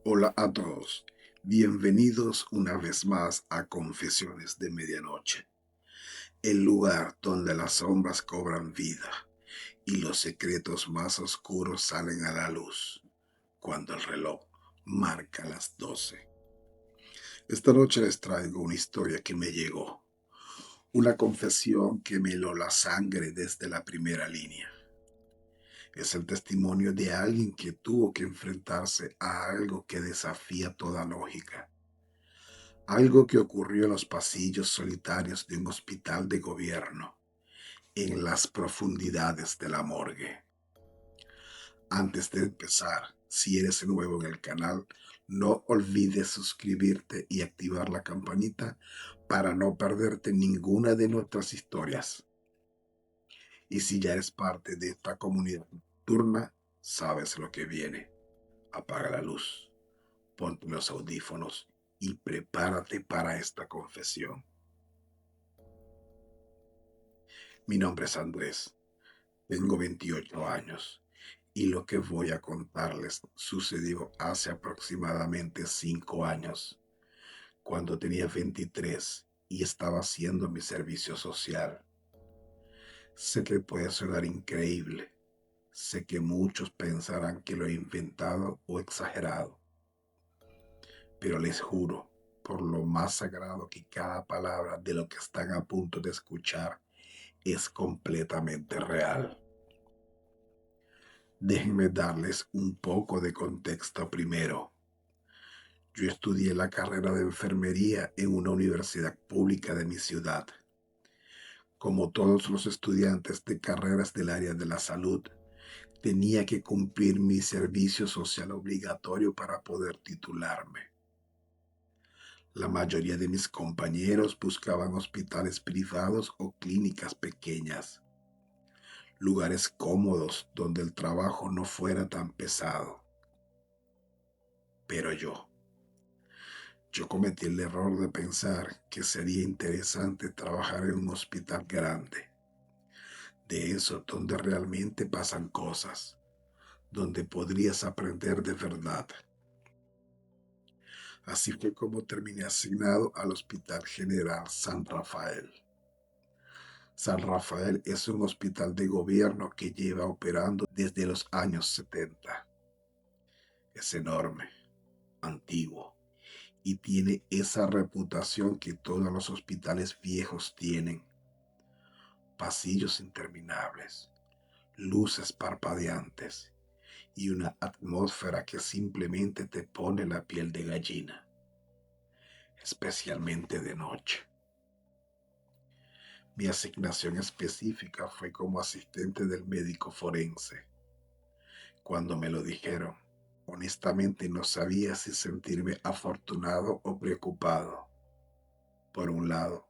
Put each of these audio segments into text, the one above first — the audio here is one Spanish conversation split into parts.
Hola a todos, bienvenidos una vez más a Confesiones de Medianoche, el lugar donde las sombras cobran vida y los secretos más oscuros salen a la luz cuando el reloj marca las 12. Esta noche les traigo una historia que me llegó, una confesión que me heló la sangre desde la primera línea. Es el testimonio de alguien que tuvo que enfrentarse a algo que desafía toda lógica. Algo que ocurrió en los pasillos solitarios de un hospital de gobierno, en las profundidades de la morgue. Antes de empezar, si eres nuevo en el canal, no olvides suscribirte y activar la campanita para no perderte ninguna de nuestras historias. Y si ya eres parte de esta comunidad nocturna, sabes lo que viene. Apaga la luz, ponte los audífonos y prepárate para esta confesión. Mi nombre es Andrés, tengo 28 años y lo que voy a contarles sucedió hace aproximadamente 5 años, cuando tenía 23 y estaba haciendo mi servicio social. Sé que puede sonar increíble, sé que muchos pensarán que lo he inventado o exagerado, pero les juro, por lo más sagrado que cada palabra de lo que están a punto de escuchar es completamente real. Déjenme darles un poco de contexto primero. Yo estudié la carrera de enfermería en una universidad pública de mi ciudad. Como todos los estudiantes de carreras del área de la salud, tenía que cumplir mi servicio social obligatorio para poder titularme. La mayoría de mis compañeros buscaban hospitales privados o clínicas pequeñas, lugares cómodos donde el trabajo no fuera tan pesado. Pero yo cometí el error de pensar que sería interesante trabajar en un hospital grande, de eso donde realmente pasan cosas, donde podrías aprender de verdad. Así fue como terminé asignado al Hospital General San Rafael. San Rafael es un hospital de gobierno que lleva operando desde los años 70. Es enorme, antiguo y tiene esa reputación que todos los hospitales viejos tienen. Pasillos interminables, luces parpadeantes y una atmósfera que simplemente te pone la piel de gallina, especialmente de noche. Mi asignación específica fue como asistente del médico forense. Cuando me lo dijeron, honestamente no sabía si sentirme afortunado o preocupado. Por un lado,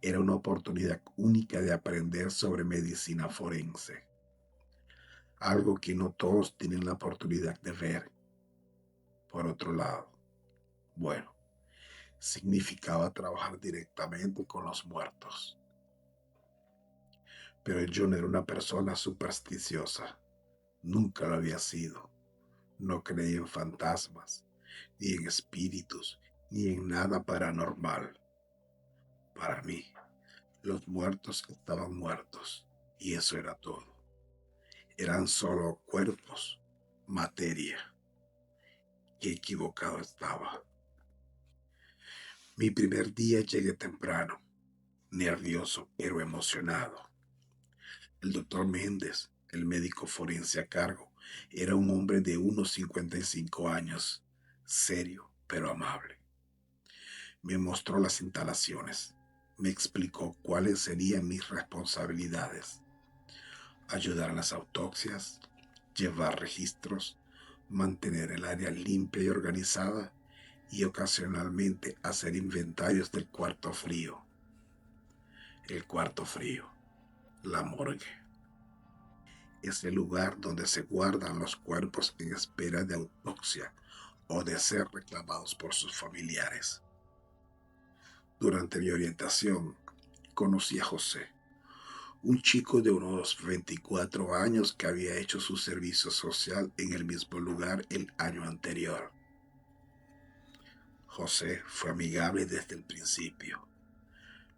era una oportunidad única de aprender sobre medicina forense, algo que no todos tienen la oportunidad de ver. Por otro lado, bueno, significaba trabajar directamente con los muertos. Pero yo no era una persona supersticiosa, nunca lo había sido. No creía en fantasmas, ni en espíritus, ni en nada paranormal. Para mí, los muertos estaban muertos, y eso era todo. Eran solo cuerpos, materia. Qué equivocado estaba. Mi primer día llegué temprano, nervioso pero emocionado. El doctor Méndez, el médico forense a cargo, era un hombre de unos 55 años, serio pero amable. Me mostró las instalaciones, me explicó cuáles serían mis responsabilidades: ayudar en las autopsias, llevar registros, mantener el área limpia y organizada y ocasionalmente hacer inventarios del cuarto frío. El cuarto frío, la morgue, es el lugar donde se guardan los cuerpos en espera de autopsia o de ser reclamados por sus familiares. Durante mi orientación, conocí a José, un chico de unos 24 años que había hecho su servicio social en el mismo lugar el año anterior. José fue amigable desde el principio.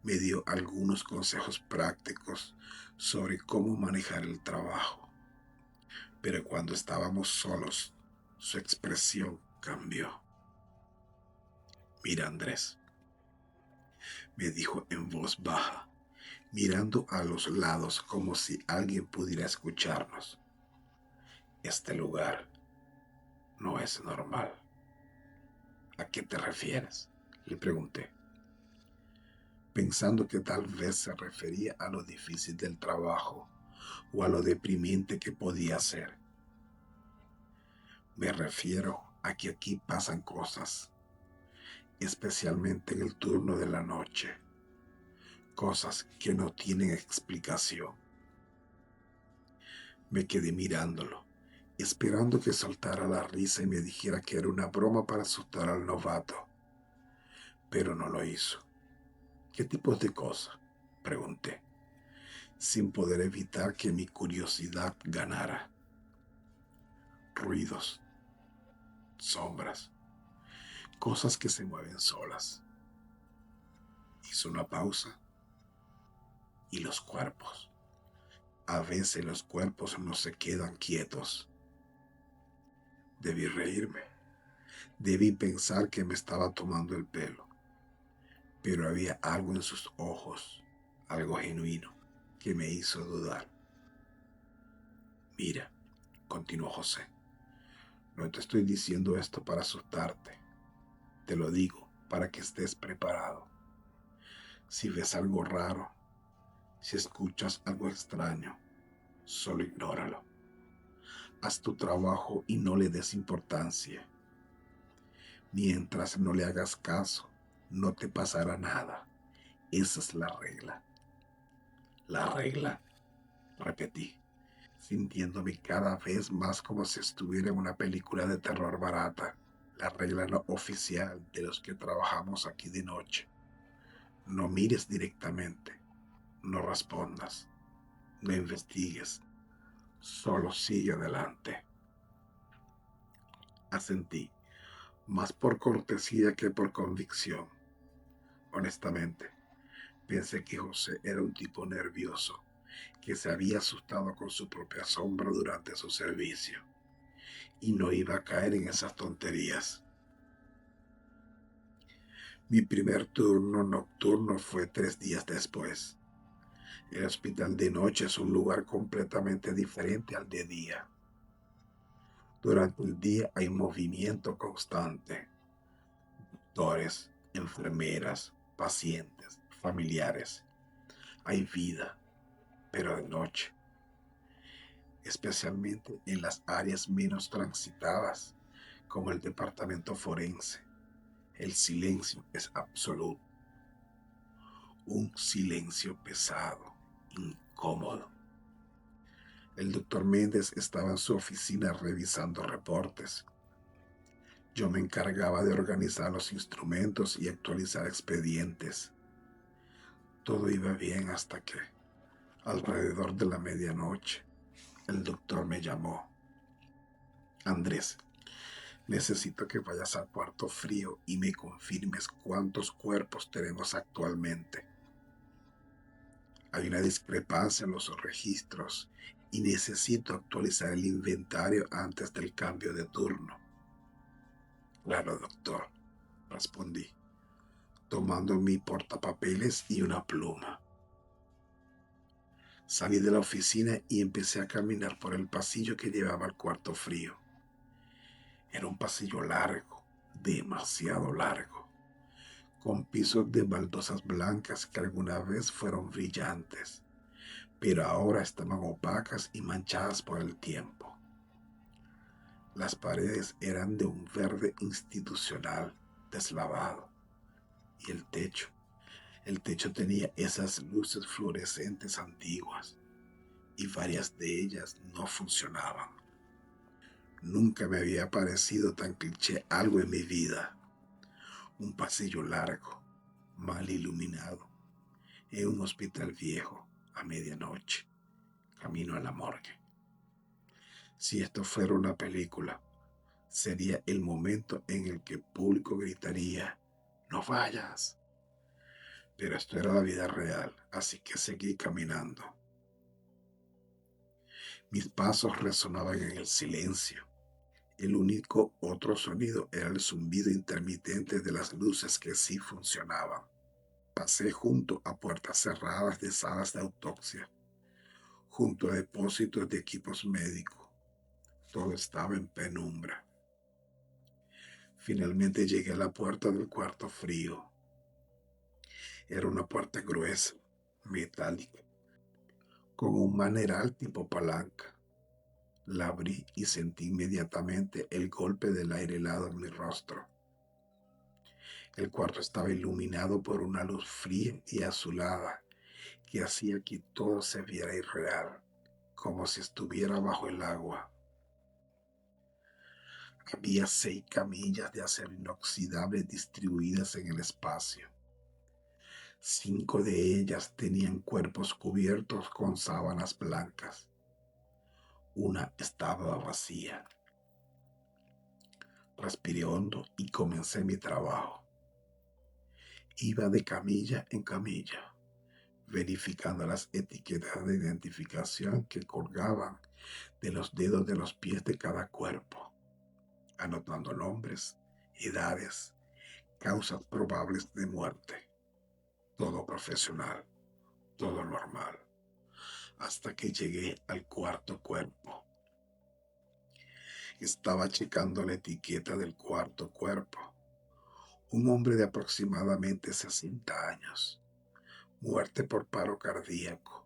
Me dio algunos consejos prácticos sobre cómo manejar el trabajo, pero cuando estábamos solos, su expresión cambió. Mira, Andrés, me dijo en voz baja, mirando a los lados como si alguien pudiera escucharnos. Este lugar no es normal. ¿A qué te refieres? Le pregunté, pensando que tal vez se refería a lo difícil del trabajo o a lo deprimente que podía ser. Me refiero a que aquí pasan cosas, especialmente en el turno de la noche, cosas que no tienen explicación. Me quedé mirándolo, esperando que soltara la risa y me dijera que era una broma para asustar al novato, pero no lo hizo. ¿Qué tipos de cosas? Pregunté, sin poder evitar que mi curiosidad ganara. Ruidos, sombras, cosas que se mueven solas. Hizo una pausa. Y los cuerpos. A veces los cuerpos no se quedan quietos. Debí reírme. Debí pensar que me estaba tomando el pelo. Pero había algo en sus ojos, algo genuino, que me hizo dudar. Mira, continuó José, no te estoy diciendo esto para asustarte. Te lo digo para que estés preparado. Si ves algo raro, si escuchas algo extraño, solo ignóralo. Haz tu trabajo y no le des importancia. Mientras no le hagas caso, no te pasará nada. Esa es la regla. La regla, repetí, sintiéndome cada vez más como si estuviera en una película de terror barata. La regla no oficial de los que trabajamos aquí de noche. No mires directamente, no respondas, no investigues, solo sigue adelante. Asentí, más por cortesía que por convicción. Honestamente, pensé que José era un tipo nervioso, que se había asustado con su propia sombra durante su servicio, y no iba a caer en esas tonterías. Mi primer turno nocturno fue 3 días después. El hospital de noche es un lugar completamente diferente al de día. Durante el día hay movimiento constante. Doctores, enfermeras, pacientes, familiares. Hay vida, pero de noche, especialmente en las áreas menos transitadas, como el departamento forense. El silencio es absoluto, un silencio pesado, incómodo. El doctor Méndez estaba en su oficina revisando reportes. Yo me encargaba de organizar los instrumentos y actualizar expedientes. Todo iba bien hasta que, alrededor de la medianoche, el doctor me llamó. Andrés, necesito que vayas al cuarto frío y me confirmes cuántos cuerpos tenemos actualmente. Hay una discrepancia en los registros y necesito actualizar el inventario antes del cambio de turno. Claro, doctor, respondí, tomando mi portapapeles y una pluma. Salí de la oficina y empecé a caminar por el pasillo que llevaba al cuarto frío. Era un pasillo largo, demasiado largo, con pisos de baldosas blancas que alguna vez fueron brillantes, pero ahora estaban opacas y manchadas por el tiempo. Las paredes eran de un verde institucional deslavado y el techo tenía esas luces fluorescentes antiguas y varias de ellas no funcionaban. Nunca me había parecido tan cliché algo en mi vida. Un pasillo largo, mal iluminado, en un hospital viejo a medianoche, camino a la morgue. Si esto fuera una película, sería el momento en el que el público gritaría, no vayas. Pero esto era la vida real, así que seguí caminando. Mis pasos resonaban en el silencio. El único otro sonido era el zumbido intermitente de las luces que sí funcionaban. Pasé junto a puertas cerradas de salas de autopsia, junto a depósitos de equipos médicos. Todo estaba en penumbra. Finalmente llegué a la puerta del cuarto frío. Era una puerta gruesa, metálica, con un maneral tipo palanca. La abrí y sentí inmediatamente el golpe del aire helado en mi rostro. El cuarto estaba iluminado por una luz fría y azulada que hacía que todo se viera irreal, como si estuviera bajo el agua. Había 6 camillas de acero inoxidable distribuidas en el espacio. 5 de ellas tenían cuerpos cubiertos con sábanas blancas. Una estaba vacía. Respiré hondo y comencé mi trabajo. Iba de camilla en camilla, verificando las etiquetas de identificación que colgaban de los dedos de los pies de cada cuerpo, anotando nombres, edades, causas probables de muerte. Todo profesional, todo normal, hasta que llegué al cuarto cuerpo. Estaba checando la etiqueta del cuarto cuerpo. Un hombre de aproximadamente 60 años, muerte por paro cardíaco.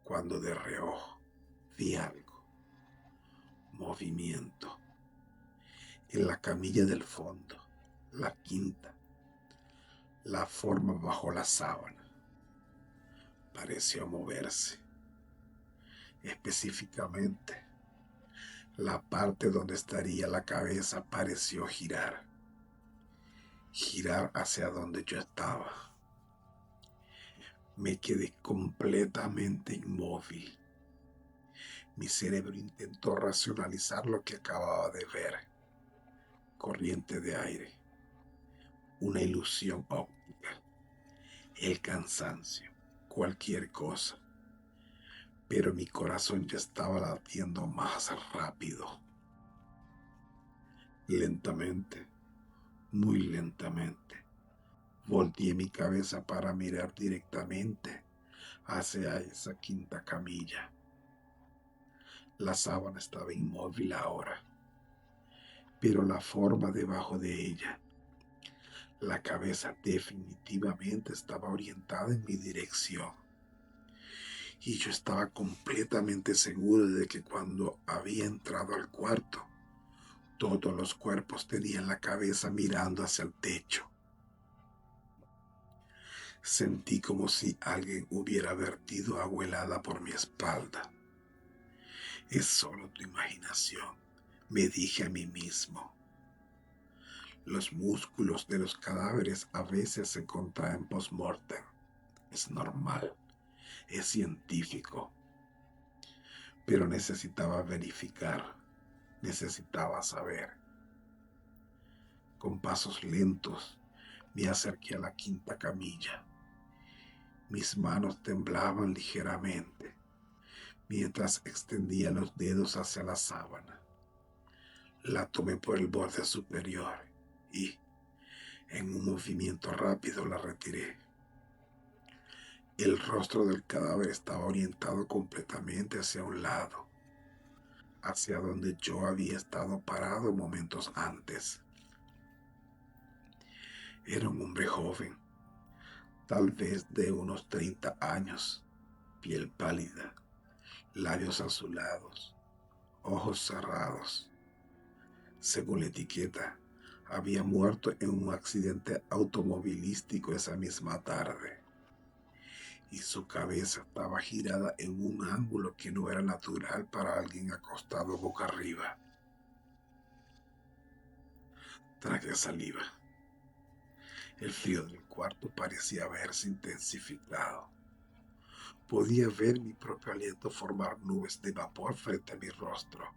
Cuando de reojo vi algo, movimiento, en la camilla del fondo, la quinta, la forma bajo la sábana. Pareció moverse, específicamente la parte donde estaría la cabeza pareció girar hacia donde yo estaba. Me quedé completamente inmóvil. Mi cerebro intentó racionalizar lo que acababa de ver. Corriente de aire, una ilusión óptica, el cansancio, cualquier cosa. Pero mi corazón ya estaba latiendo más rápido. Lentamente, muy lentamente, volteé mi cabeza para mirar directamente hacia esa quinta camilla. La sábana estaba inmóvil ahora, pero la forma debajo de ella, la cabeza definitivamente estaba orientada en mi dirección. Y yo estaba completamente seguro de que cuando había entrado al cuarto, todos los cuerpos tenían la cabeza mirando hacia el techo. Sentí como si alguien hubiera vertido agua helada por mi espalda. Es solo tu imaginación, me dije a mí mismo. Los músculos de los cadáveres a veces se contraen post-mortem. Es normal, es científico. Pero necesitaba verificar, necesitaba saber. Con pasos lentos me acerqué a la quinta camilla. Mis manos temblaban ligeramente mientras extendía los dedos hacia la sábana. La tomé por el borde superior y, en un movimiento rápido, la retiré. El rostro del cadáver estaba orientado completamente hacia un lado, hacia donde yo había estado parado momentos antes. Era un hombre joven, tal vez de unos 30 años, piel pálida, labios azulados, ojos cerrados. Según la etiqueta, había muerto en un accidente automovilístico esa misma tarde, y su cabeza estaba girada en un ángulo que no era natural para alguien acostado boca arriba. Tragué saliva. El frío del cuarto parecía haberse intensificado. Podía ver mi propio aliento formar nubes de vapor frente a mi rostro.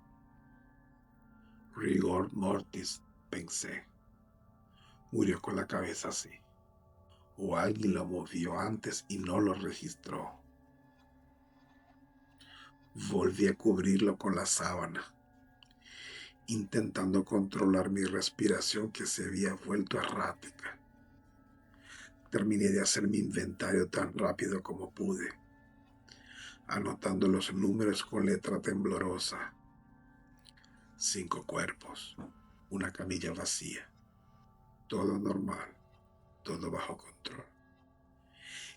Rigor mortis, pensé. Murió con la cabeza así. O alguien lo movió antes y no lo registró. Volví a cubrirlo con la sábana, intentando controlar mi respiración que se había vuelto errática. Terminé de hacer mi inventario tan rápido como pude, anotando los números con letra temblorosa. 5 cuerpos, una camilla vacía, todo normal, todo bajo control.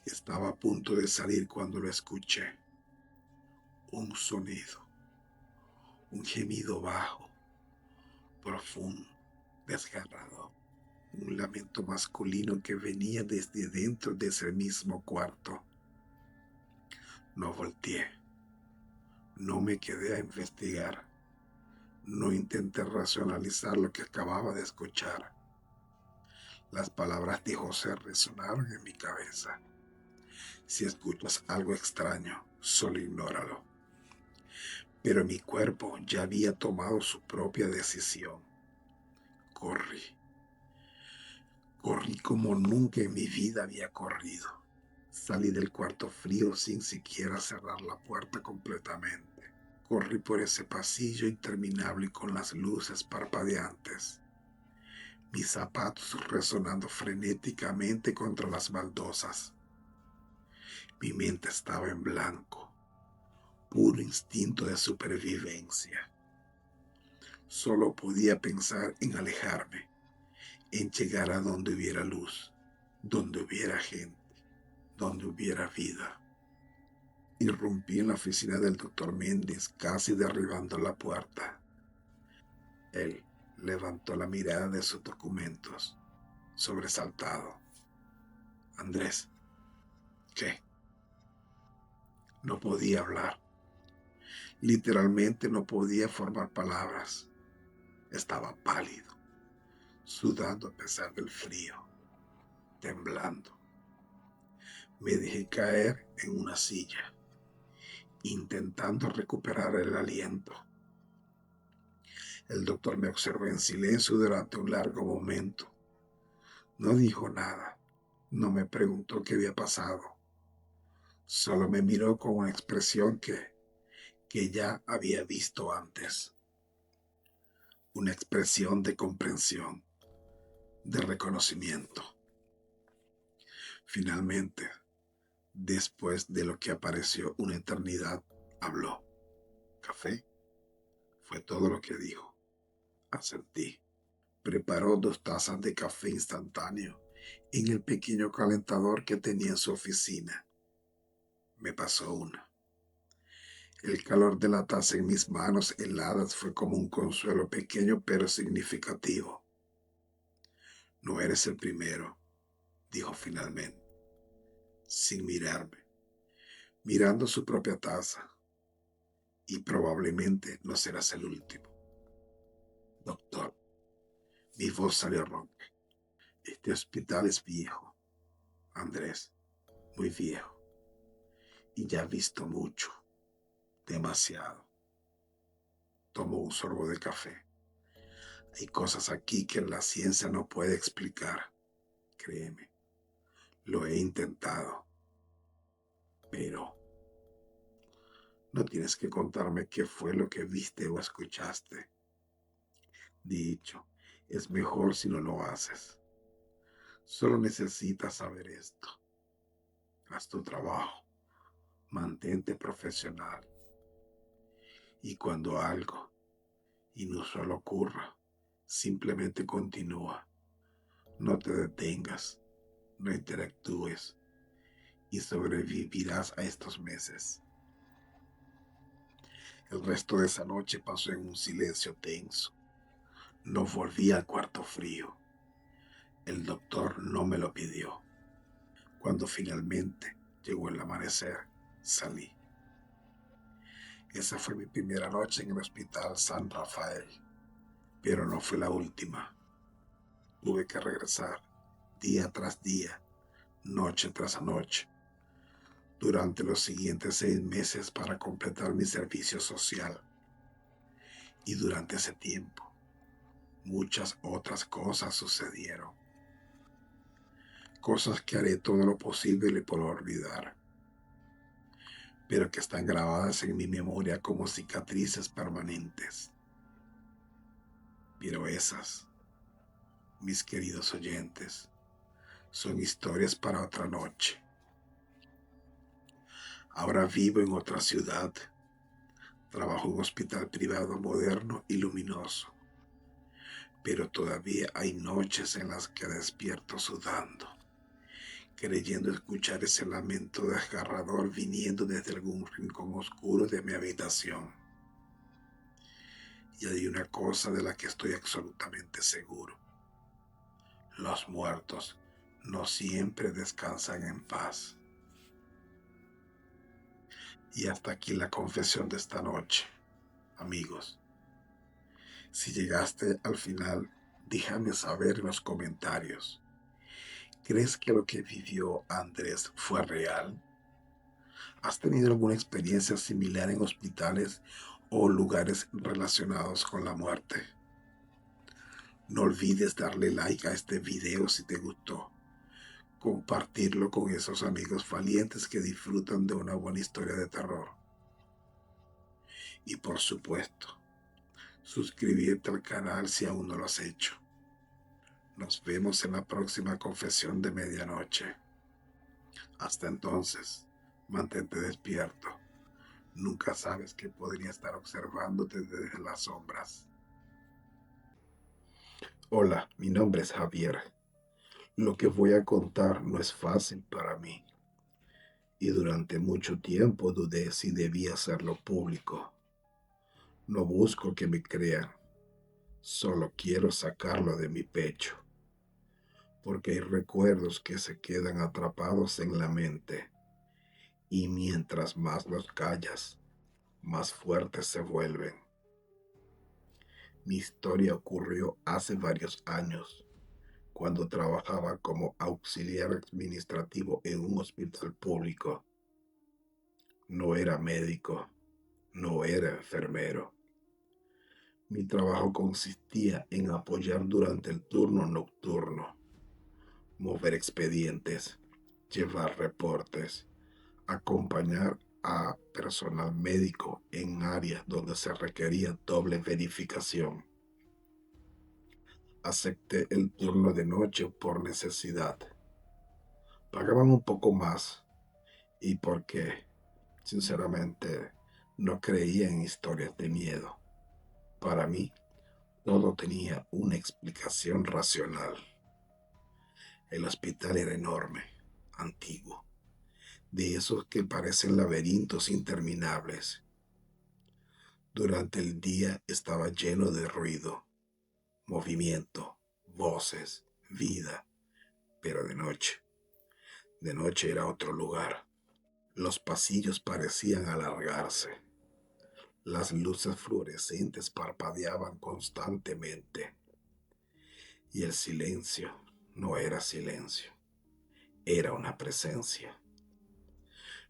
Estaba a punto de salir cuando lo escuché. Un sonido, un gemido bajo, profundo, desgarrador. Un lamento masculino que venía desde dentro de ese mismo cuarto. No volteé, no me quedé a investigar, no intenté racionalizar lo que acababa de escuchar. Las palabras de José resonaron en mi cabeza. Si escuchas algo extraño, solo ignóralo. Pero mi cuerpo ya había tomado su propia decisión. Corrí. Corrí como nunca en mi vida había corrido. Salí del cuarto frío sin siquiera cerrar la puerta completamente. Corrí por ese pasillo interminable con las luces parpadeantes, mis zapatos resonando frenéticamente contra las baldosas. Mi mente estaba en blanco, puro instinto de supervivencia. Solo podía pensar en alejarme, en llegar a donde hubiera luz, donde hubiera gente, donde hubiera vida. Irrumpí en la oficina del doctor Méndez, casi derribando la puerta. Él levantó la mirada de sus documentos, sobresaltado. Andrés, ¿qué? No podía hablar. Literalmente no podía formar palabras. Estaba pálido, sudando a pesar del frío, temblando. Me dejé caer en una silla, intentando recuperar el aliento. El doctor me observó en silencio durante un largo momento. No dijo nada, no me preguntó qué había pasado. Solo me miró con una expresión que ya había visto antes. Una expresión de comprensión, de reconocimiento. Finalmente, después de lo que apareció una eternidad, habló. ¿Café? Fue todo lo que dijo. Asentí. Preparó 2 tazas de café instantáneo en el pequeño calentador que tenía en su oficina. Me pasó una. El calor de la taza en mis manos heladas fue como un consuelo pequeño pero significativo. No eres el primero, dijo finalmente, sin mirarme, mirando su propia taza. Y probablemente no serás el último. Doctor, mi voz salió ronca. Este hospital es viejo, Andrés, muy viejo. Y ya he visto mucho, demasiado. Tomo un sorbo de café. Hay cosas aquí que la ciencia no puede explicar. Créeme, lo he intentado. Pero no tienes que contarme qué fue lo que viste o escuchaste. Dicho, es mejor si no lo haces. Solo necesitas saber esto. Haz tu trabajo. Mantente profesional. Y cuando algo inusual ocurra, simplemente continúa. No te detengas, no interactúes y sobrevivirás a estos meses. El resto de esa noche pasó en un silencio tenso. No volví al cuarto frío. El doctor no me lo pidió. Cuando finalmente llegó el amanecer, salí. Esa fue mi primera noche en el Hospital San Rafael, pero no fue la última. Tuve que regresar día tras día, noche tras noche, durante los siguientes 6 meses para completar mi servicio social. Y durante ese tiempo, Muchas otras cosas sucedieron, cosas que haré todo lo posible por olvidar, pero que están grabadas en mi memoria como cicatrices permanentes. Pero esas, mis queridos oyentes, son historias para otra noche. Ahora vivo en otra ciudad, trabajo en un hospital privado moderno y luminoso, pero todavía hay noches en las que despierto sudando, creyendo escuchar ese lamento desgarrador viniendo desde algún rincón oscuro de mi habitación. Y hay una cosa de la que estoy absolutamente seguro: los muertos no siempre descansan en paz. Y hasta aquí la confesión de esta noche, amigos. Si llegaste al final, déjame saber en los comentarios. ¿Crees que lo que vivió Andrés fue real? ¿Has tenido alguna experiencia similar en hospitales o lugares relacionados con la muerte? No olvides darle like a este video si te gustó, compartirlo con esos amigos valientes que disfrutan de una buena historia de terror. Y por supuesto, suscribirte al canal si aún no lo has hecho. Nos vemos en la próxima confesión de medianoche. Hasta entonces, mantente despierto. Nunca sabes que podría estar observándote desde las sombras. Hola, mi nombre es Javier. Lo que voy a contar no es fácil para mí, y durante mucho tiempo dudé si debía hacerlo público. No busco que me crean, solo quiero sacarlo de mi pecho, porque hay recuerdos que se quedan atrapados en la mente, y mientras más los callas, más fuertes se vuelven. Mi historia ocurrió hace varios años, cuando trabajaba como auxiliar administrativo en un hospital público. No era médico, no era enfermero. Mi trabajo consistía en apoyar durante el turno nocturno, mover expedientes, llevar reportes, acompañar a personal médico en áreas donde se requería doble verificación. Acepté el turno de noche por necesidad. Pagaban un poco más y porque, sinceramente, no creía en historias de miedo. Para mí, todo tenía una explicación racional. El hospital era enorme, antiguo, de esos que parecen laberintos interminables. Durante el día estaba lleno de ruido, movimiento, voces, vida, pero de noche era otro lugar. Los pasillos parecían alargarse. Las luces fluorescentes parpadeaban constantemente. Y el silencio no era silencio, era una presencia.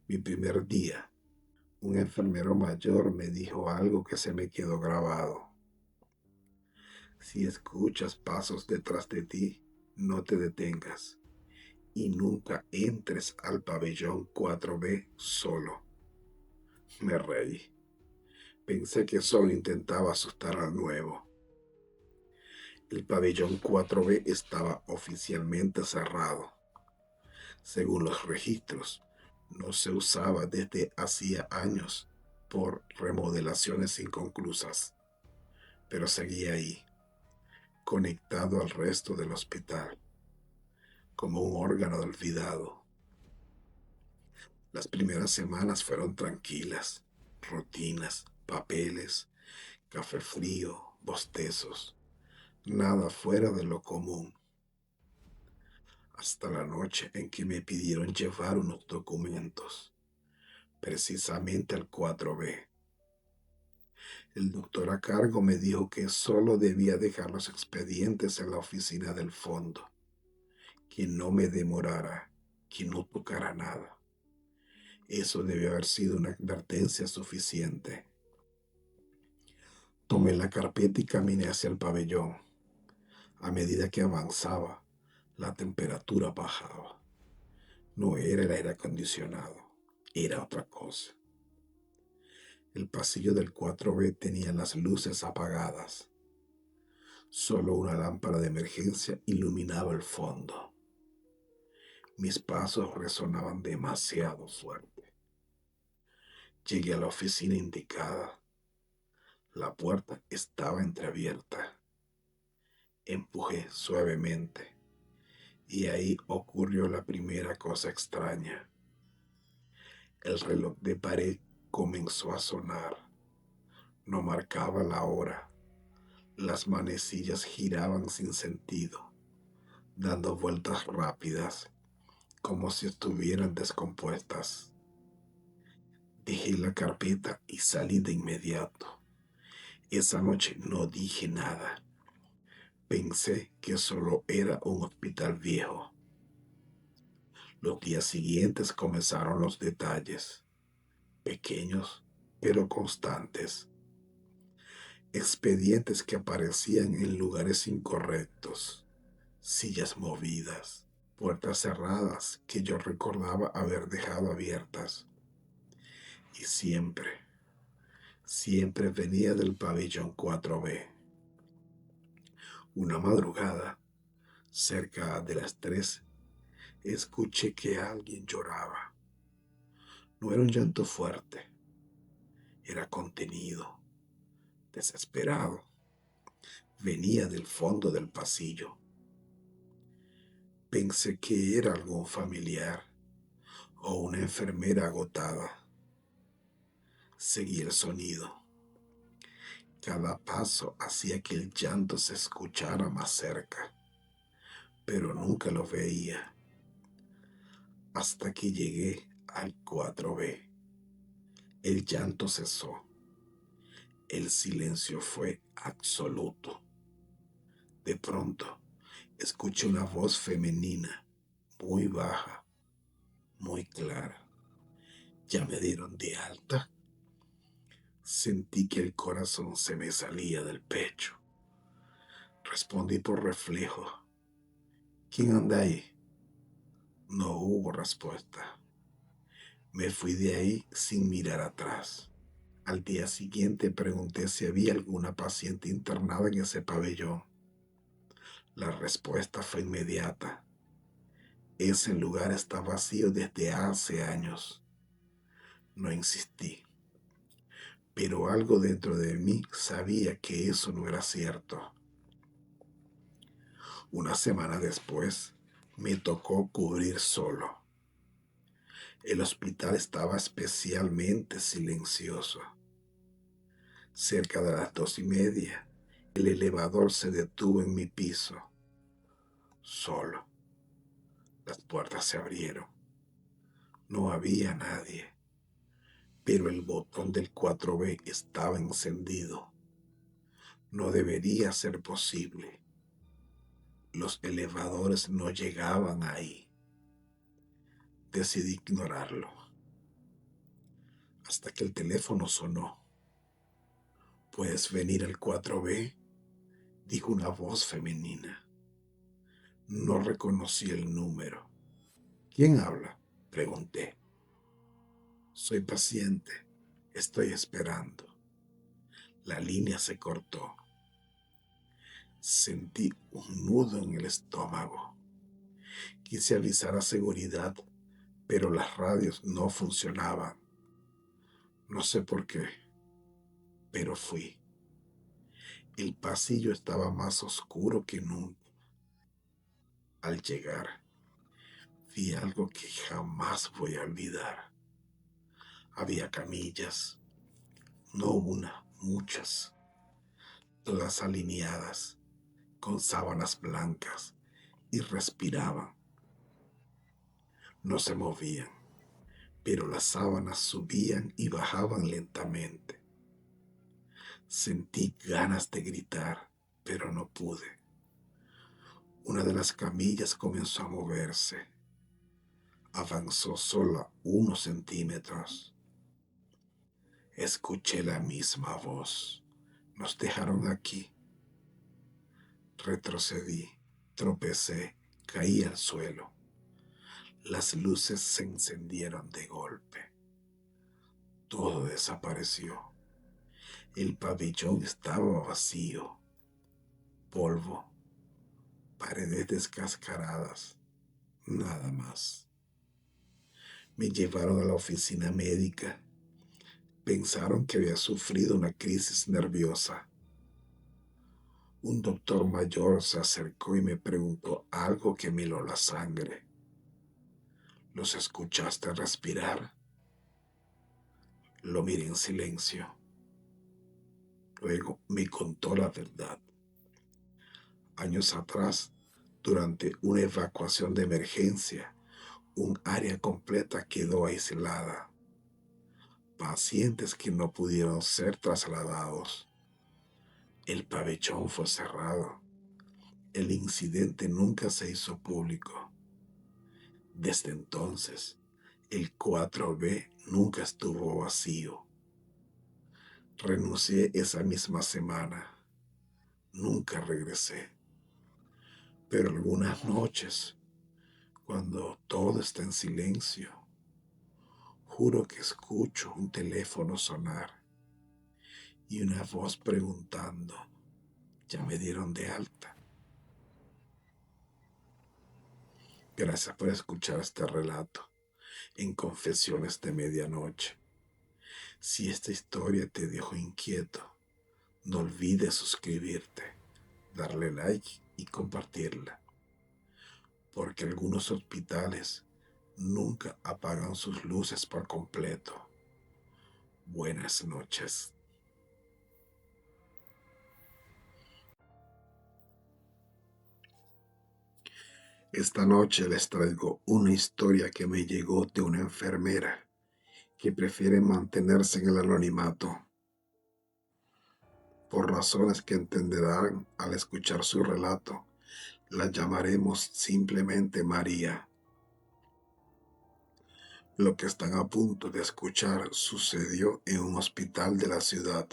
Mi primer día, un enfermero mayor me dijo algo que se me quedó grabado. Si escuchas pasos detrás de ti, no te detengas y nunca entres al pabellón 4B solo. Me reí. Pensé que solo intentaba asustar al nuevo. El pabellón 4B estaba oficialmente cerrado. Según los registros, no se usaba desde hacía años por remodelaciones inconclusas, pero seguía ahí, conectado al resto del hospital, como un órgano olvidado. Las primeras semanas fueron tranquilas, rutinas, papeles, café frío, bostezos, nada fuera de lo común. Hasta la noche en que me pidieron llevar unos documentos, precisamente al 4B. El doctor a cargo me dijo que solo debía dejar los expedientes en la oficina del fondo, que no me demorara, que no tocara nada. Eso debió haber sido una advertencia suficiente. Tomé la carpeta y caminé hacia el pabellón. A medida que avanzaba, la temperatura bajaba. No era el aire acondicionado, era otra cosa. El pasillo del 4B tenía las luces apagadas. Solo una lámpara de emergencia iluminaba el fondo. Mis pasos resonaban demasiado fuerte. Llegué a la oficina indicada. La puerta estaba entreabierta. Empujé suavemente y ahí ocurrió la primera cosa extraña. El reloj de pared comenzó a sonar. No marcaba la hora. Las manecillas giraban sin sentido, dando vueltas rápidas, como si estuvieran descompuestas. Dejé la carpeta y salí de inmediato. Esa noche no dije nada. Pensé que solo era un hospital viejo. Los días siguientes comenzaron los detalles, pequeños pero constantes. Expedientes que aparecían en lugares incorrectos, sillas movidas, puertas cerradas que yo recordaba haber dejado abiertas. Y siempre venía del pabellón 4B. Una madrugada, cerca de las 3, escuché que alguien lloraba. No era un llanto fuerte, era contenido, desesperado. Venía del fondo del pasillo. Pensé que era algún familiar o una enfermera agotada. Seguí el sonido. Cada paso hacía que el llanto se escuchara más cerca, pero nunca lo veía. Hasta que llegué al 4B. El llanto cesó. El silencio fue absoluto. De pronto, escuché una voz femenina, muy baja, muy clara. ¿Ya me dieron de alta? Sentí que el corazón se me salía del pecho. Respondí por reflejo. ¿Quién anda ahí? No hubo respuesta. Me fui de ahí sin mirar atrás. Al día siguiente pregunté si había alguna paciente internada en ese pabellón. La respuesta fue inmediata. Ese lugar está vacío desde hace años. No insistí, pero algo dentro de mí sabía que eso no era cierto. Una semana después, me tocó cubrir solo. El hospital estaba especialmente silencioso. Cerca de las 2:30, el elevador se detuvo en mi piso. Solo. Las puertas se abrieron. No había nadie, pero el botón del 4B estaba encendido. No debería ser posible. Los elevadores no llegaban ahí. Decidí ignorarlo. Hasta que el teléfono sonó. ¿Puedes venir al 4B? Dijo una voz femenina. No reconocí el número. ¿Quién habla? Pregunté. Soy paciente. Estoy esperando. La línea se cortó. Sentí un nudo en el estómago. Quise avisar a seguridad, pero las radios no funcionaban. No sé por qué, pero fui. El pasillo estaba más oscuro que nunca. Al llegar, vi algo que jamás voy a olvidar. Había camillas, no una, muchas, todas alineadas, con sábanas blancas, y respiraban. No se movían, pero las sábanas subían y bajaban lentamente. Sentí ganas de gritar, pero no pude. Una de las camillas comenzó a moverse. Avanzó sola unos centímetros. Escuché la misma voz. Nos dejaron aquí. Retrocedí, tropecé, caí al suelo. Las luces se encendieron de golpe. Todo desapareció. El pabellón estaba vacío. Polvo, paredes descascaradas, nada más. Me llevaron a la oficina médica. Pensaron que había sufrido una crisis nerviosa. Un doctor mayor se acercó y me preguntó algo que me heló la sangre. ¿Los escuchaste respirar? Lo miré en silencio. Luego me contó la verdad. Años atrás, durante una evacuación de emergencia, un área completa quedó aislada. Pacientes que no pudieron ser trasladados. El pabellón fue cerrado. El incidente nunca se hizo público. Desde entonces, el 4B nunca estuvo vacío. Renuncié esa misma semana. Nunca regresé. Pero algunas noches, cuando todo está en silencio, juro que escucho un teléfono sonar y una voz preguntando, ¿ya me dieron de alta? Gracias por escuchar este relato en Confesiones de Medianoche. Si esta historia te dejó inquieto, no olvides suscribirte, darle like y compartirla, porque algunos hospitales nunca apagan sus luces por completo. Buenas noches. Esta noche les traigo una historia que me llegó de una enfermera que prefiere mantenerse en el anonimato. Por razones que entenderán al escuchar su relato, la llamaremos simplemente María. Lo que están a punto de escuchar sucedió en un hospital de la ciudad,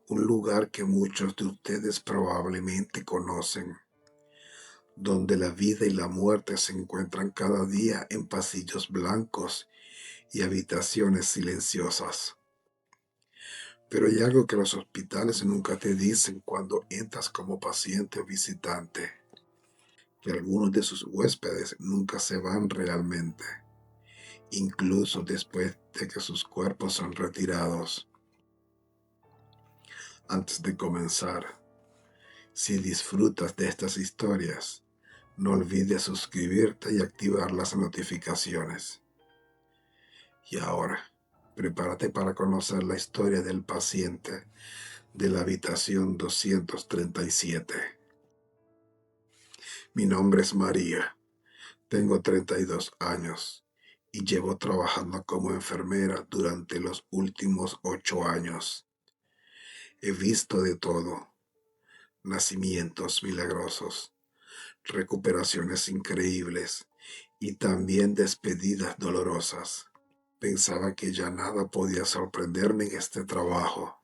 un lugar que muchos de ustedes probablemente conocen, donde la vida y la muerte se encuentran cada día en pasillos blancos y habitaciones silenciosas. Pero hay algo que los hospitales nunca te dicen cuando entras como paciente o visitante, que algunos de sus huéspedes nunca se van realmente, incluso después de que sus cuerpos son retirados. Antes de comenzar, si disfrutas de estas historias, no olvides suscribirte y activar las notificaciones. Y ahora, prepárate para conocer la historia del paciente de la habitación 237. Mi nombre es María, tengo 32 años y llevo trabajando como enfermera durante los últimos 8 años. He visto de todo: nacimientos milagrosos, recuperaciones increíbles y también despedidas dolorosas. Pensaba que ya nada podía sorprenderme en este trabajo.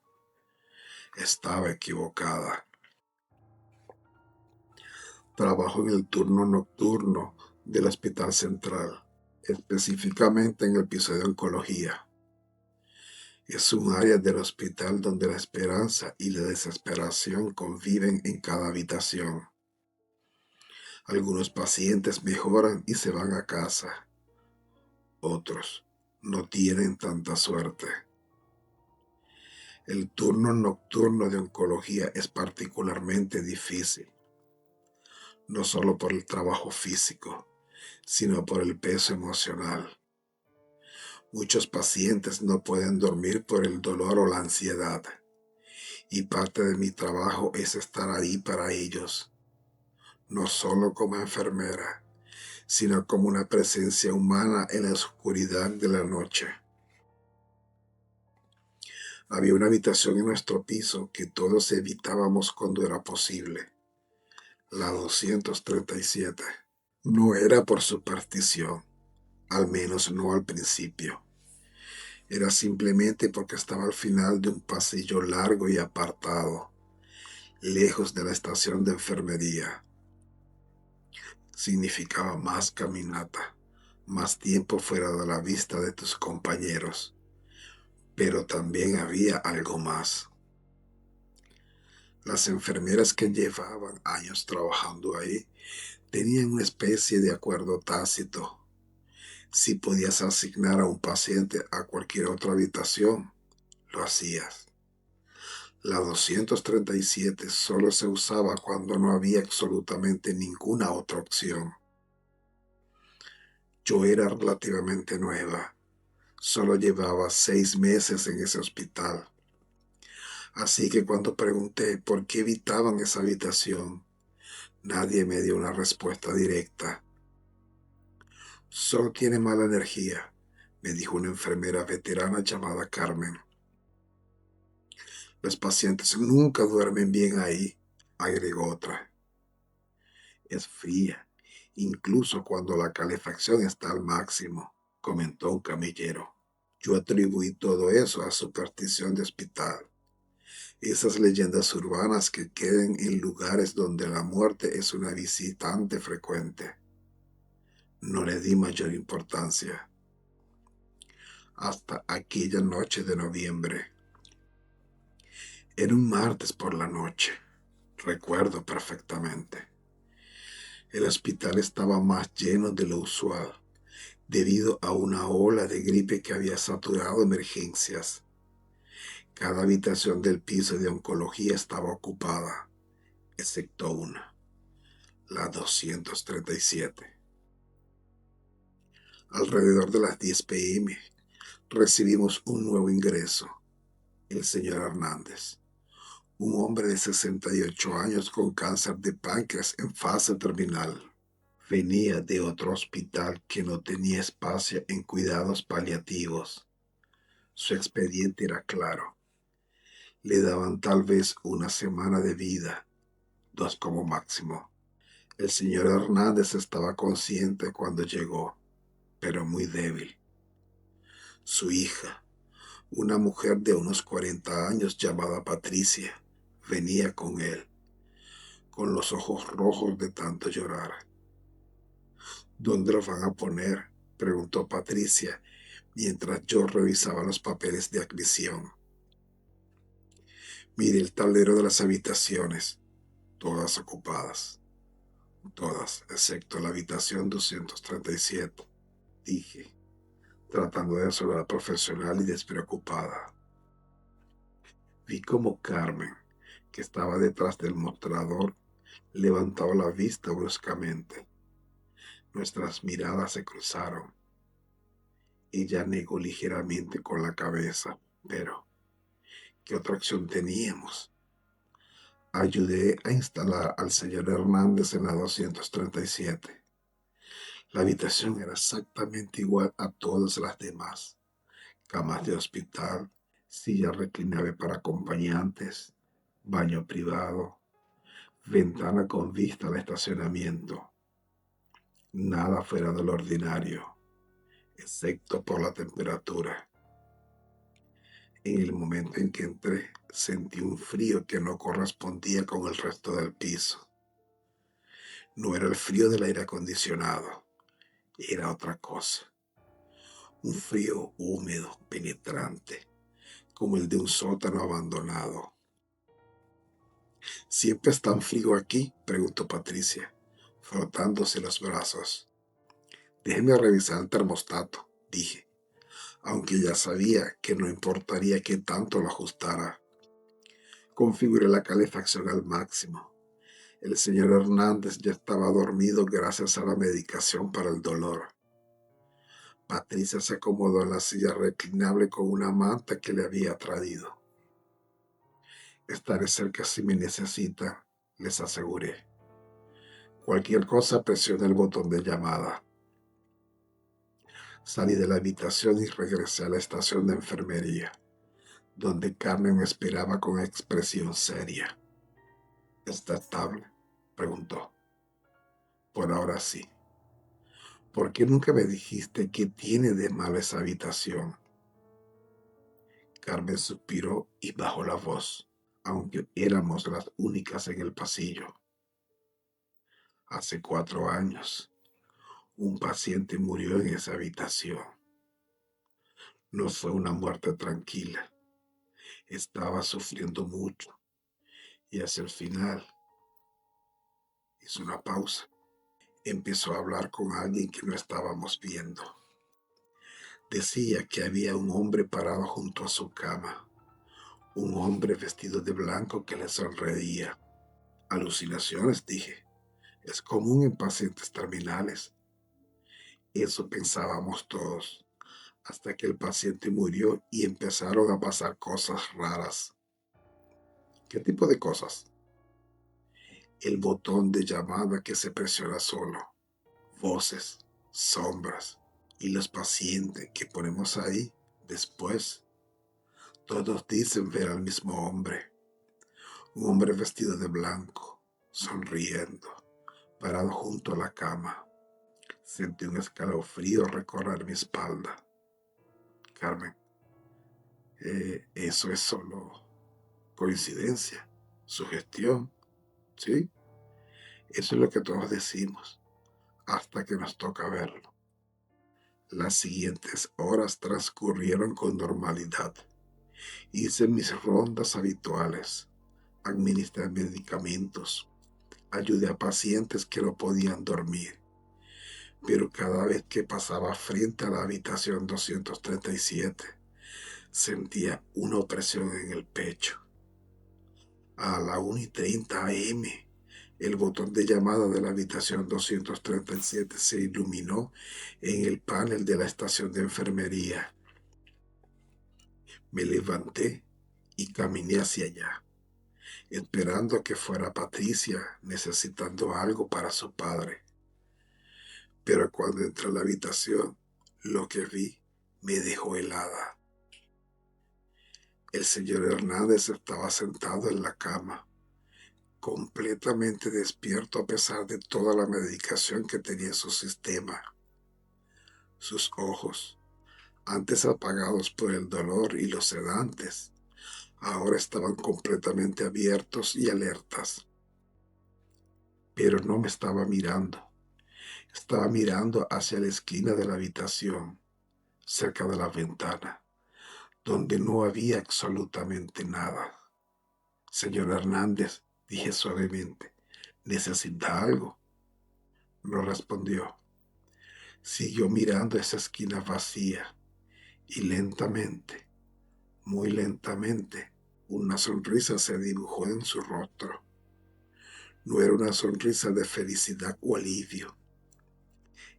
Estaba equivocada. Trabajo en el turno nocturno del Hospital Central, específicamente en el piso de oncología. Es un área del hospital donde la esperanza y la desesperación conviven en cada habitación. Algunos pacientes mejoran y se van a casa. Otros no tienen tanta suerte. El turno nocturno de oncología es particularmente difícil, no solo por el trabajo físico, sino por el peso emocional. Muchos pacientes no pueden dormir por el dolor o la ansiedad, y parte de mi trabajo es estar ahí para ellos, no solo como enfermera, sino como una presencia humana en la oscuridad de la noche. Había una habitación en nuestro piso que todos evitábamos cuando era posible, la 237. No era por superstición, al menos no al principio. Era simplemente porque estaba al final de un pasillo largo y apartado, lejos de la estación de enfermería. Significaba más caminata, más tiempo fuera de la vista de tus compañeros. Pero también había algo más. Las enfermeras que llevaban años trabajando ahí tenían una especie de acuerdo tácito. Si podías asignar a un paciente a cualquier otra habitación, lo hacías. La 237 solo se usaba cuando no había absolutamente ninguna otra opción. Yo era relativamente nueva. Solo llevaba 6 meses en ese hospital. Así que cuando pregunté por qué evitaban esa habitación, nadie me dio una respuesta directa. Solo tiene mala energía, me dijo una enfermera veterana llamada Carmen. Los pacientes nunca duermen bien ahí, agregó otra. Es fría, incluso cuando la calefacción está al máximo, comentó un camillero. Yo atribuí todo eso a superstición de hospital. Esas leyendas urbanas que quedan en lugares donde la muerte es una visitante frecuente. No le di mayor importancia hasta aquella noche de noviembre. Era un martes por la noche. Recuerdo perfectamente. El hospital estaba más lleno de lo usual, debido a una ola de gripe que había saturado emergencias. Cada habitación del piso de oncología estaba ocupada, excepto una, la 237. Alrededor de las 10 p.m. recibimos un nuevo ingreso, el señor Hernández, un hombre de 68 años con cáncer de páncreas en fase terminal. Venía de otro hospital que no tenía espacio en cuidados paliativos. Su expediente era claro. Le daban tal vez una semana de vida, 2 como máximo. El señor Hernández estaba consciente cuando llegó, pero muy débil. Su hija, una mujer de unos 40 años llamada Patricia, venía con él, con los ojos rojos de tanto llorar. ¿Dónde lo van a poner?, preguntó Patricia mientras yo revisaba los papeles de admisión. Miré el tablero de las habitaciones, todas ocupadas. Todas, excepto la habitación 237, dije, tratando de sonar profesional y despreocupada. Vi como Carmen, que estaba detrás del mostrador, levantó la vista bruscamente. Nuestras miradas se cruzaron. Ella negó ligeramente con la cabeza, pero ¿qué otra acción teníamos? Ayudé a instalar al señor Hernández en la 237. La habitación era exactamente igual a todas las demás. Camas de hospital, silla reclinable para acompañantes, baño privado, ventana con vista al estacionamiento. Nada fuera de lo ordinario, excepto por la temperatura. En el momento en que entré, sentí un frío que no correspondía con el resto del piso. No era el frío del aire acondicionado, era otra cosa. Un frío húmedo, penetrante, como el de un sótano abandonado. ¿Siempre es tan frío aquí?, preguntó Patricia, frotándose los brazos. Déjeme revisar el termostato, dije, aunque ya sabía que no importaría qué tanto lo ajustara. Configuré la calefacción al máximo. El señor Hernández ya estaba dormido gracias a la medicación para el dolor. Patricia se acomodó en la silla reclinable con una manta que le había traído. Estaré cerca si me necesitan, les aseguré. Cualquier cosa, presione el botón de llamada. Salí de la habitación y regresé a la estación de enfermería, donde Carmen me esperaba con expresión seria. ¿Está estable?, preguntó. Por ahora sí. ¿Por qué nunca me dijiste qué tiene de malo esa habitación? Carmen suspiró y bajó la voz. aunque éramos las únicas en el pasillo. Hace 4 años, un paciente murió en esa habitación. No fue una muerte tranquila. Estaba sufriendo mucho y hacia el final hizo una pausa. Empezó a hablar con alguien que no estábamos viendo. Decía que había un hombre parado junto a su cama, un hombre vestido de blanco que le sonreía. Alucinaciones, dije. Es común en pacientes terminales. Eso pensábamos todos, hasta que el paciente murió y empezaron a pasar cosas raras. ¿Qué tipo de cosas? El botón de llamada que se presiona solo, voces, sombras y los pacientes que ponemos ahí después. Todos dicen ver al mismo hombre, un hombre vestido de blanco, sonriendo, parado junto a la cama. Sentí un escalofrío recorrer mi espalda. Carmen, eso es solo coincidencia, sugestión, ¿sí? Eso es lo que todos decimos, hasta que nos toca verlo. Las siguientes horas transcurrieron con normalidad. Hice mis rondas habituales, administré medicamentos, ayudé a pacientes que no podían dormir, pero cada vez que pasaba frente a la habitación 237, sentía una opresión en el pecho. A la 1:30 am, el botón de llamada de la habitación 237 se iluminó en el panel de la estación de enfermería. Me levanté y caminé hacia allá, esperando a que fuera Patricia necesitando algo para su padre. Pero cuando entré a la habitación, lo que vi me dejó helada. El señor Hernández estaba sentado en la cama, completamente despierto a pesar de toda la medicación que tenía en su sistema. Sus ojos, antes apagados por el dolor y los sedantes, ahora estaban completamente abiertos y alertas. Pero no me estaba mirando. Estaba mirando hacia la esquina de la habitación, cerca de la ventana, donde no había absolutamente nada. Señor Hernández, dije suavemente, ¿necesita algo? No respondió. Siguió mirando esa esquina vacía y lentamente, muy lentamente, una sonrisa se dibujó en su rostro. No era una sonrisa de felicidad o alivio.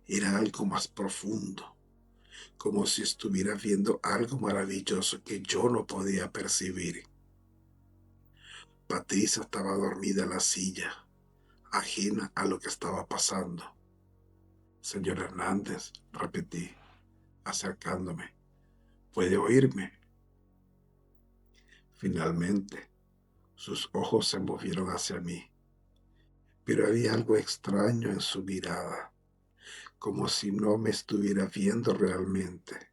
Era algo más profundo, como si estuviera viendo algo maravilloso que yo no podía percibir. Patricia estaba dormida en la silla, ajena a lo que estaba pasando. Señor Hernández, repetí, acercándome. ¿Puede oírme? Finalmente, sus ojos se movieron hacia mí, pero había algo extraño en su mirada, como si no me estuviera viendo realmente,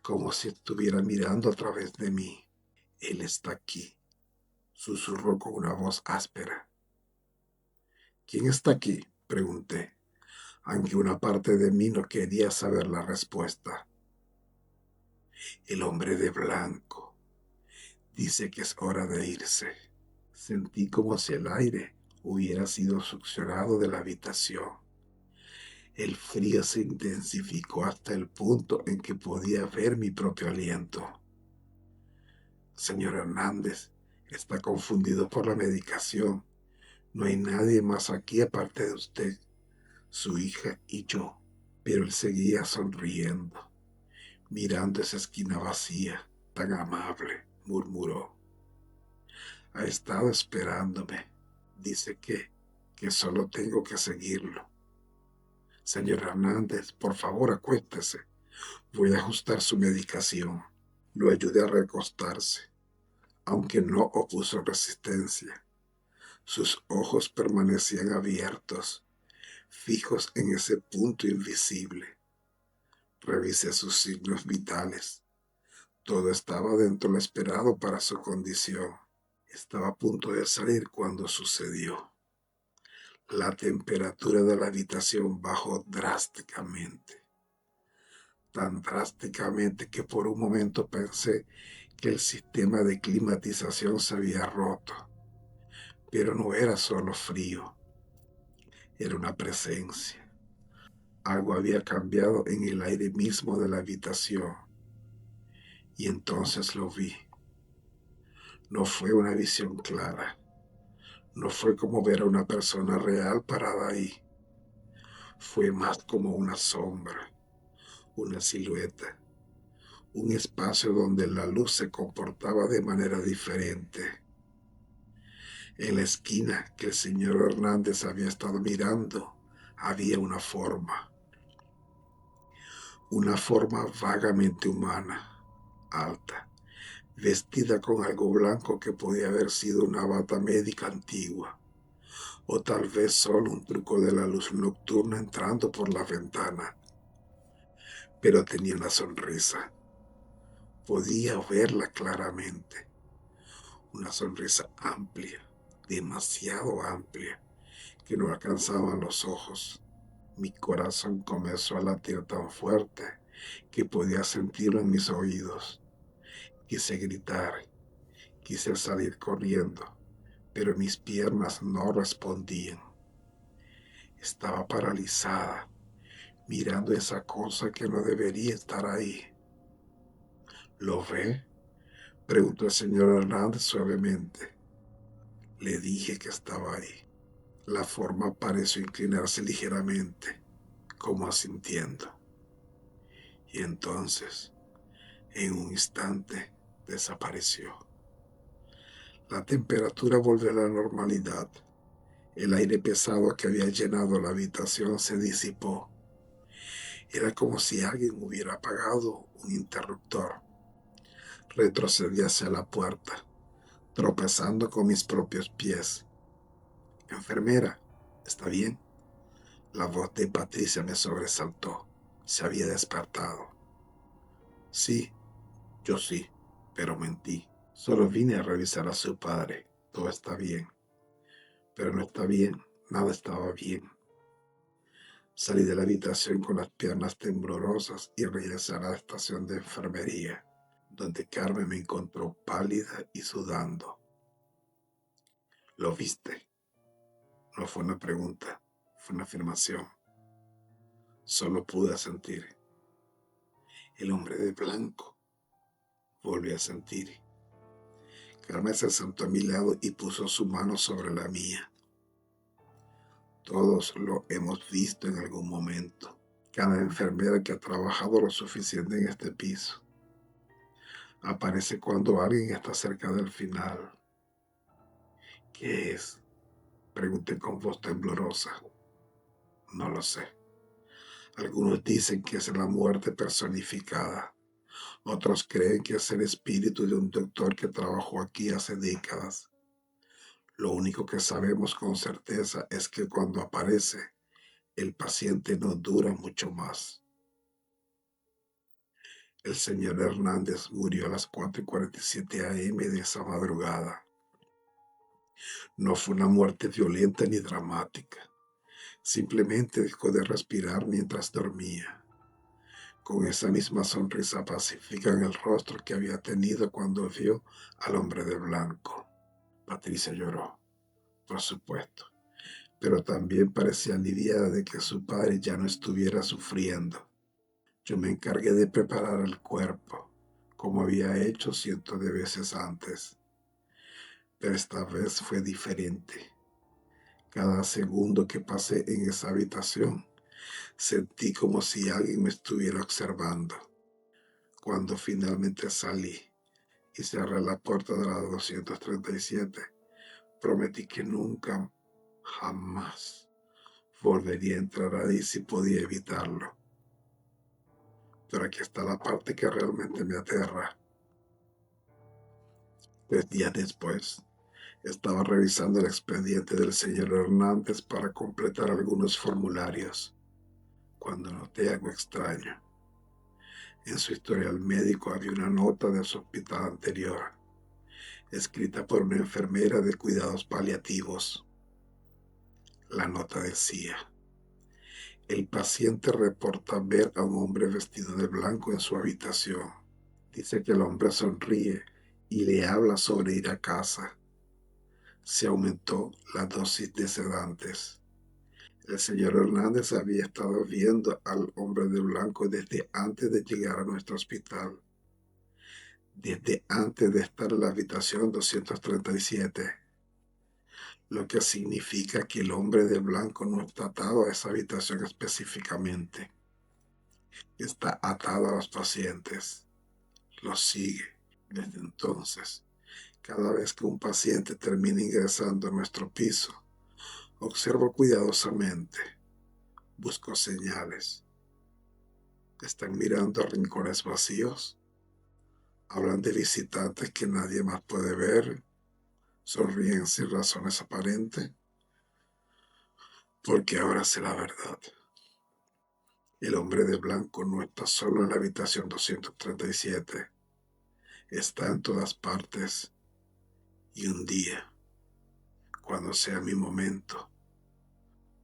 como si estuviera mirando a través de mí. Él está aquí, susurró con una voz áspera. ¿Quién está aquí? Pregunté, aunque una parte de mí no quería saber la respuesta. El hombre de blanco. Dice que es hora de irse. Sentí como si el aire hubiera sido succionado de la habitación. El frío se intensificó hasta el punto en que podía ver mi propio aliento. Señor Hernández, está confundido por la medicación. No hay nadie más aquí aparte de usted, su hija y yo. Pero él seguía sonriendo, mirando esa esquina vacía, tan amable, murmuró. Ha estado esperándome. Dice que solo tengo que seguirlo. Señor Hernández, por favor, acuéstese. Voy a ajustar su medicación. Lo ayudé a recostarse, aunque no opuso resistencia. Sus ojos permanecían abiertos, fijos en ese punto invisible. Revisé sus signos vitales. Todo estaba dentro de lo esperado para su condición. Estaba a punto de salir cuando sucedió. La temperatura de la habitación bajó drásticamente, tan drásticamente que por un momento pensé que el sistema de climatización se había roto. Pero no era solo frío, era una presencia. Algo había cambiado en el aire mismo de la habitación. Y entonces lo vi. No fue una visión clara. No fue como ver a una persona real parada ahí. Fue más como una sombra, una silueta, un espacio donde la luz se comportaba de manera diferente. En la esquina que el señor Hernández había estado mirando, había una forma vagamente humana, alta, vestida con algo blanco que podía haber sido una bata médica antigua, o tal vez solo un truco de la luz nocturna entrando por la ventana. Pero tenía una sonrisa. Podía verla claramente. Una sonrisa amplia, demasiado amplia, que no alcanzaban los ojos. Mi corazón comenzó a latir tan fuerte que podía sentirlo en mis oídos. Quise gritar, quise salir corriendo, pero mis piernas no respondían. Estaba paralizada, mirando esa cosa que no debería estar ahí. ¿Lo ve?, preguntó el señor Hernández suavemente. Le dije que estaba ahí. La forma pareció inclinarse ligeramente, como asintiendo. Y entonces, en un instante, desapareció. La temperatura volvió a la normalidad. El aire pesado que había llenado la habitación se disipó. Era como si alguien hubiera apagado un interruptor. Retrocedí hacia la puerta, tropezando con mis propios pies. Enfermera, ¿está bien? La voz de Patricia me sobresaltó. Se había despertado. Sí, yo sí, pero mentí. Solo vine a revisar a su padre. Todo está bien. Pero no está bien. Nada estaba bien. Salí de la habitación con las piernas temblorosas y regresé a la estación de enfermería, donde Carmen me encontró pálida y sudando. ¿Lo viste? No fue una pregunta, fue una afirmación. Solo pude sentir. El hombre de blanco. Volví a sentir. Carmen se sentó a mi lado y puso su mano sobre la mía. Todos lo hemos visto en algún momento. Cada enfermera que ha trabajado lo suficiente en este piso. Aparece cuando alguien está cerca del final. ¿Qué es? Pregunté con voz temblorosa. No lo sé. Algunos dicen que es la muerte personificada. Otros creen que es el espíritu de un doctor que trabajó aquí hace décadas. Lo único que sabemos con certeza es que cuando aparece, el paciente no dura mucho más. El señor Hernández murió a las 4:47 a.m. de esa madrugada. No fue una muerte violenta ni dramática. Simplemente dejó de respirar mientras dormía, con esa misma sonrisa pacífica en el rostro que había tenido cuando vio al hombre de blanco. Patricia lloró, por supuesto, pero también parecía aliviada de que su padre ya no estuviera sufriendo. Yo me encargué de preparar el cuerpo, como había hecho cientos de veces antes, pero esta vez fue diferente. Cada segundo que pasé en esa habitación, sentí como si alguien me estuviera observando. Cuando finalmente salí y cerré la puerta de la 237, prometí que nunca, jamás, volvería a entrar ahí si podía evitarlo. Pero aquí está la parte que realmente me aterra. 3 días después, estaba revisando el expediente del señor Hernández para completar algunos formularios, cuando noté algo extraño. En su historial médico había una nota de su hospital anterior, escrita por una enfermera de cuidados paliativos. La nota decía: el paciente reporta ver a un hombre vestido de blanco en su habitación. Dice que el hombre sonríe y le habla sobre ir a casa. Se aumentó la dosis de sedantes. El señor Hernández había estado viendo al hombre de blanco desde antes de llegar a nuestro hospital, desde antes de estar en la habitación 237, lo que significa que el hombre de blanco no está atado a esa habitación específicamente, está atado a los pacientes, los sigue. Desde entonces, cada vez que un paciente termina ingresando a nuestro piso, observo cuidadosamente, busco señales. Están mirando a rincones vacíos, hablan de visitantes que nadie más puede ver, sonríen sin razones aparentes, porque ahora sé la verdad. El hombre de blanco no está solo en la habitación 237, está en todas partes, y un día, cuando sea mi momento,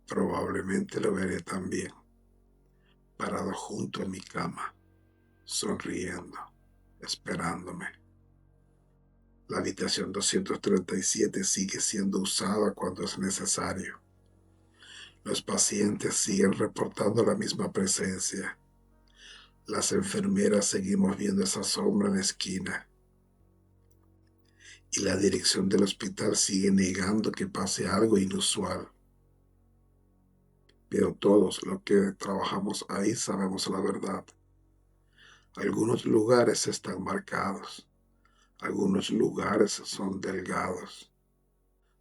probablemente lo veré también, parado junto a mi cama, sonriendo, esperándome. La habitación 237 sigue siendo usada cuando es necesario. Los pacientes siguen reportando la misma presencia. Las enfermeras seguimos viendo esa sombra en la esquina. Y la dirección del hospital sigue negando que pase algo inusual. Pero todos los que trabajamos ahí sabemos la verdad. Algunos lugares están marcados. Algunos lugares son delgados,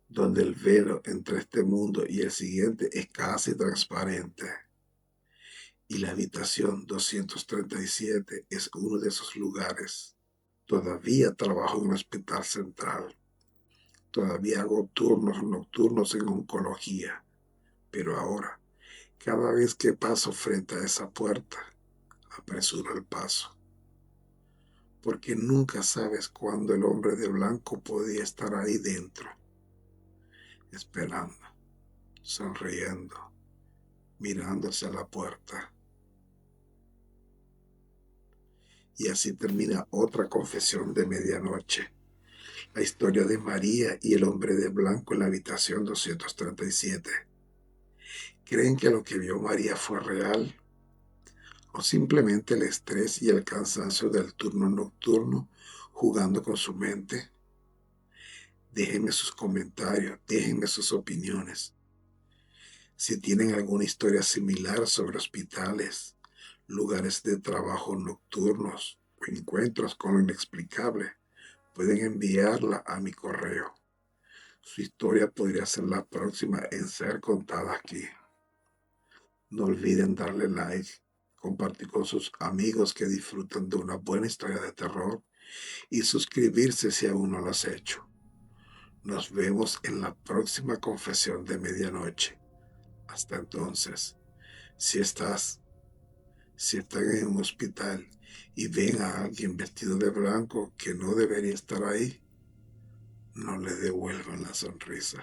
donde el velo entre este mundo y el siguiente es casi transparente. Y la habitación 237 es uno de esos lugares. Todavía trabajo en un hospital central. Todavía hago turnos nocturnos en oncología. Pero ahora, cada vez que paso frente a esa puerta, apresuro el paso. Porque nunca sabes cuándo el hombre de blanco podía estar ahí dentro, esperando, sonriendo, mirándose a la puerta. Y así termina otra confesión de medianoche. La historia de María y el hombre de blanco en la habitación 237. ¿Creen que lo que vio María fue real? ¿O simplemente el estrés y el cansancio del turno nocturno jugando con su mente? Déjenme sus comentarios, déjenme sus opiniones. Si tienen alguna historia similar sobre hospitales, lugares de trabajo nocturnos o encuentros con lo inexplicable, pueden enviarla a mi correo. Su historia podría ser la próxima en ser contada aquí. No olviden darle like, compartir con sus amigos que disfrutan de una buena historia de terror y suscribirse si aún no lo has hecho. Nos vemos en la próxima confesión de medianoche. Hasta entonces, si están en un hospital y ven a alguien vestido de blanco que no debería estar ahí, no le devuelvan la sonrisa.